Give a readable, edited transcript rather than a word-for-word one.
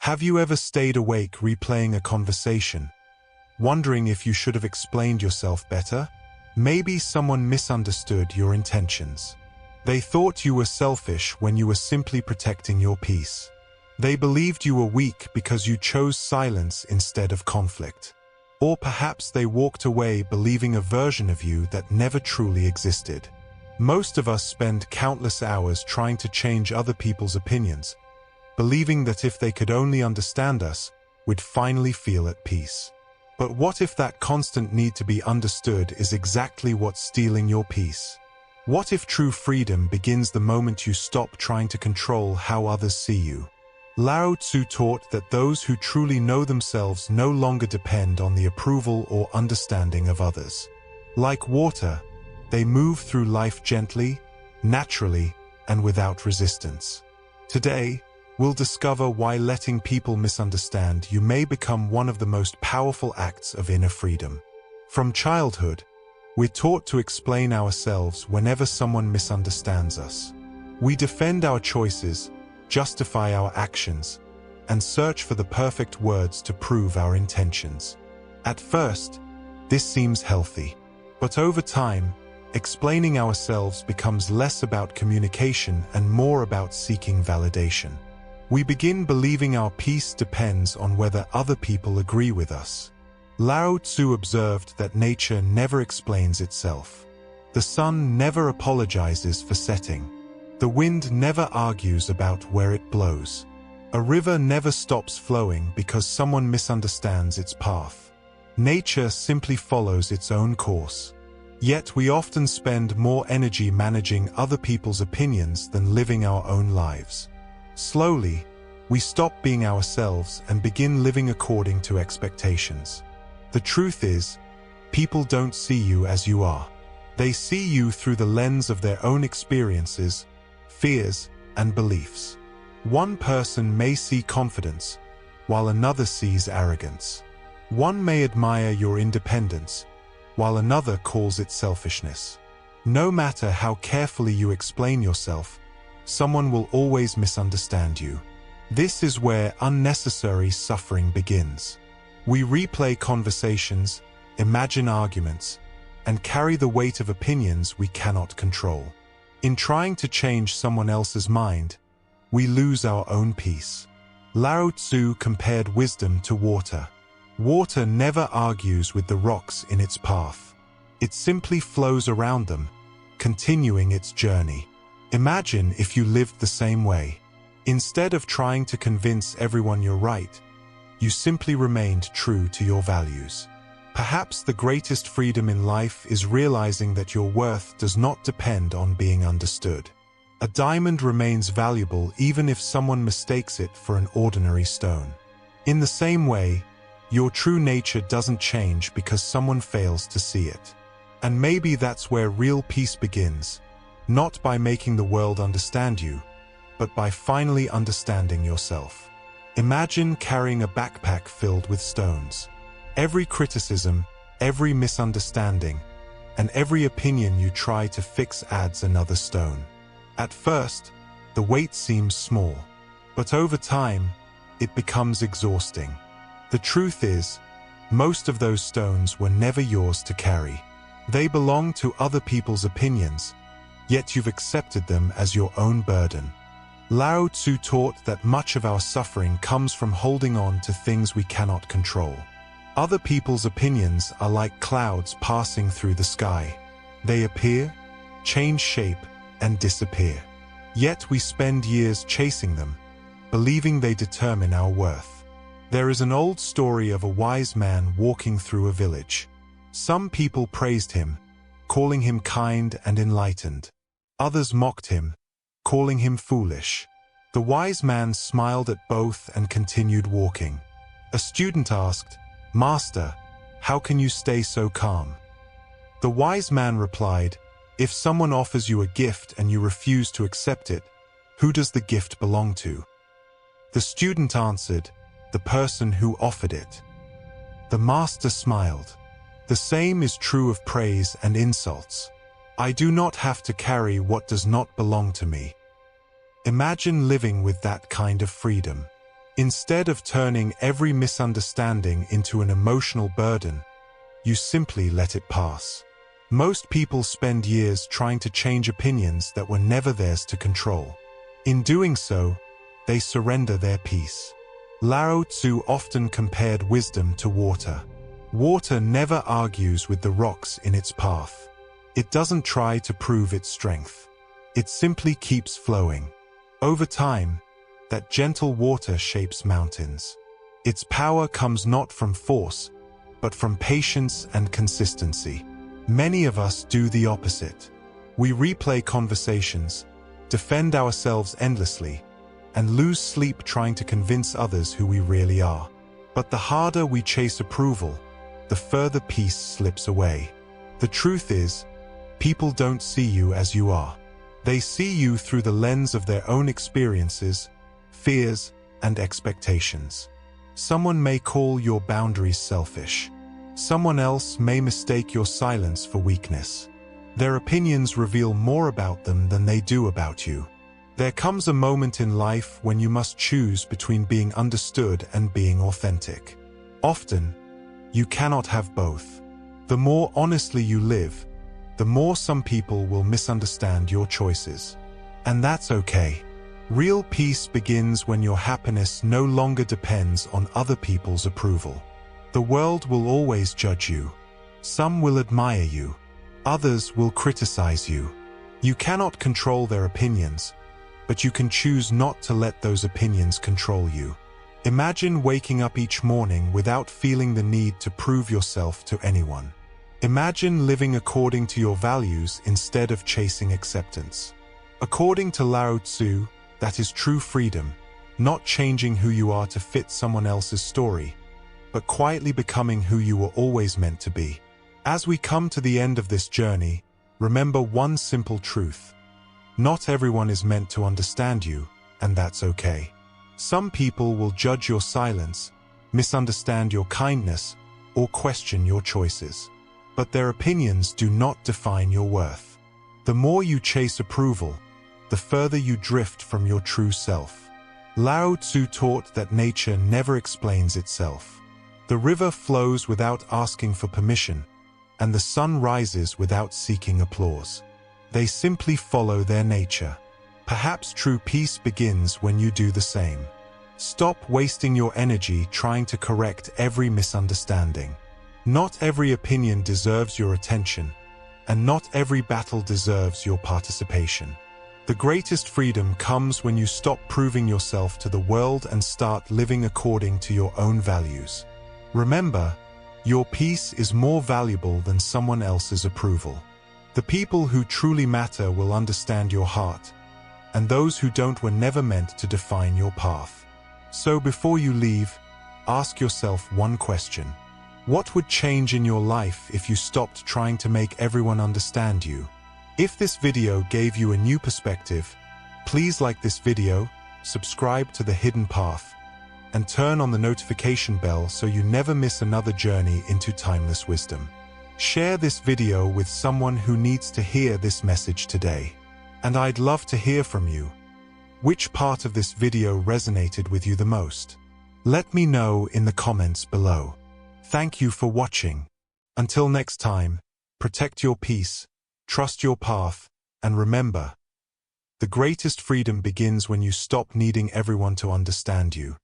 Have you ever stayed awake replaying a conversation, wondering if you should have explained yourself better? Maybe someone misunderstood your intentions. They thought you were selfish when you were simply protecting your peace. They believed you were weak because you chose silence instead of conflict. Or perhaps they walked away believing a version of you that never truly existed. Most of us spend countless hours trying to change other people's opinions, believing that if they could only understand us, we'd finally feel at peace. But what if that constant need to be understood is exactly what's stealing your peace? What if true freedom begins the moment you stop trying to control how others see you? Lao Tzu taught that those who truly know themselves no longer depend on the approval or understanding of others. Like water, they move through life gently, naturally, and without resistance. Today, we'll discover why letting people misunderstand you may become one of the most powerful acts of inner freedom. From childhood, we're taught to explain ourselves whenever someone misunderstands us. We defend our choices, justify our actions, and search for the perfect words to prove our intentions. At first, this seems healthy, but over time, explaining ourselves becomes less about communication and more about seeking validation. We begin believing our peace depends on whether other people agree with us. Lao Tzu observed that nature never explains itself. The sun never apologizes for setting. The wind never argues about where it blows. A river never stops flowing because someone misunderstands its path. Nature simply follows its own course. Yet we often spend more energy managing other people's opinions than living our own lives. Slowly, we stop being ourselves and begin living according to expectations. The truth is, people don't see you as you are. They see you through the lens of their own experiences, fears, and beliefs. One person may see confidence, while another sees arrogance. One may admire your independence, while another calls it selfishness. No matter how carefully you explain yourself, someone will always misunderstand you. This is where unnecessary suffering begins. We replay conversations, imagine arguments, and carry the weight of opinions we cannot control. In trying to change someone else's mind, we lose our own peace. Lao Tzu compared wisdom to water. Water never argues with the rocks in its path. It simply flows around them, continuing its journey. Imagine if you lived the same way. Instead of trying to convince everyone you're right, you simply remained true to your values. Perhaps the greatest freedom in life is realizing that your worth does not depend on being understood. A diamond remains valuable even if someone mistakes it for an ordinary stone. In the same way, your true nature doesn't change because someone fails to see it. And maybe that's where real peace begins, not by making the world understand you, but by finally understanding yourself. Imagine carrying a backpack filled with stones. Every criticism, every misunderstanding, and every opinion you try to fix adds another stone. At first, the weight seems small, but over time, it becomes exhausting. The truth is, most of those stones were never yours to carry. They belong to other people's opinions, yet you've accepted them as your own burden. Lao Tzu taught that much of our suffering comes from holding on to things we cannot control. Other people's opinions are like clouds passing through the sky. They appear, change shape, and disappear. Yet we spend years chasing them, believing they determine our worth. There is an old story of a wise man walking through a village. Some people praised him, calling him kind and enlightened. Others mocked him, calling him foolish. The wise man smiled at both and continued walking. A student asked, "Master, how can you stay so calm?" The wise man replied, "If someone offers you a gift and you refuse to accept it, who does the gift belong to?" The student answered, "The person who offered it." The master smiled. "The same is true of praise and insults. I do not have to carry what does not belong to me." Imagine living with that kind of freedom. Instead of turning every misunderstanding into an emotional burden, you simply let it pass. Most people spend years trying to change opinions that were never theirs to control. In doing so, they surrender their peace. Lao Tzu often compared wisdom to water. Water never argues with the rocks in its path. It doesn't try to prove its strength. It simply keeps flowing. Over time, that gentle water shapes mountains. Its power comes not from force, but from patience and consistency. Many of us do the opposite. We replay conversations, defend ourselves endlessly, and lose sleep trying to convince others who we really are. But the harder we chase approval, the further peace slips away. The truth is, people don't see you as you are. They see you through the lens of their own experiences, fears, and expectations. Someone may call your boundaries selfish. Someone else may mistake your silence for weakness. Their opinions reveal more about them than they do about you. There comes a moment in life when you must choose between being understood and being authentic. Often, you cannot have both. The more honestly you live, the more some people will misunderstand your choices. And that's okay. Real peace begins when your happiness no longer depends on other people's approval. The world will always judge you. Some will admire you. Others will criticize you. You cannot control their opinions, but you can choose not to let those opinions control you. Imagine waking up each morning without feeling the need to prove yourself to anyone. Imagine living according to your values instead of chasing acceptance. According to Lao Tzu, that is true freedom, not changing who you are to fit someone else's story, but quietly becoming who you were always meant to be. As we come to the end of this journey, remember one simple truth. Not everyone is meant to understand you, and that's okay. Some people will judge your silence, misunderstand your kindness, or question your choices. But their opinions do not define your worth. The more you chase approval, the further you drift from your true self. Lao Tzu taught that nature never explains itself. The river flows without asking for permission, and the sun rises without seeking applause. They simply follow their nature. Perhaps true peace begins when you do the same. Stop wasting your energy trying to correct every misunderstanding. Not every opinion deserves your attention, and not every battle deserves your participation. The greatest freedom comes when you stop proving yourself to the world and start living according to your own values. Remember, your peace is more valuable than someone else's approval. The people who truly matter will understand your heart, and those who don't were never meant to define your path. So before you leave, ask yourself one question. What would change in your life if you stopped trying to make everyone understand you? If this video gave you a new perspective, please like this video, subscribe to The Hidden Path, and turn on the notification bell so you never miss another journey into timeless wisdom. Share this video with someone who needs to hear this message today. And I'd love to hear from you. Which part of this video resonated with you the most? Let me know in the comments below. Thank you for watching. Until next time, protect your peace, trust your path, and remember, the greatest freedom begins when you stop needing everyone to understand you.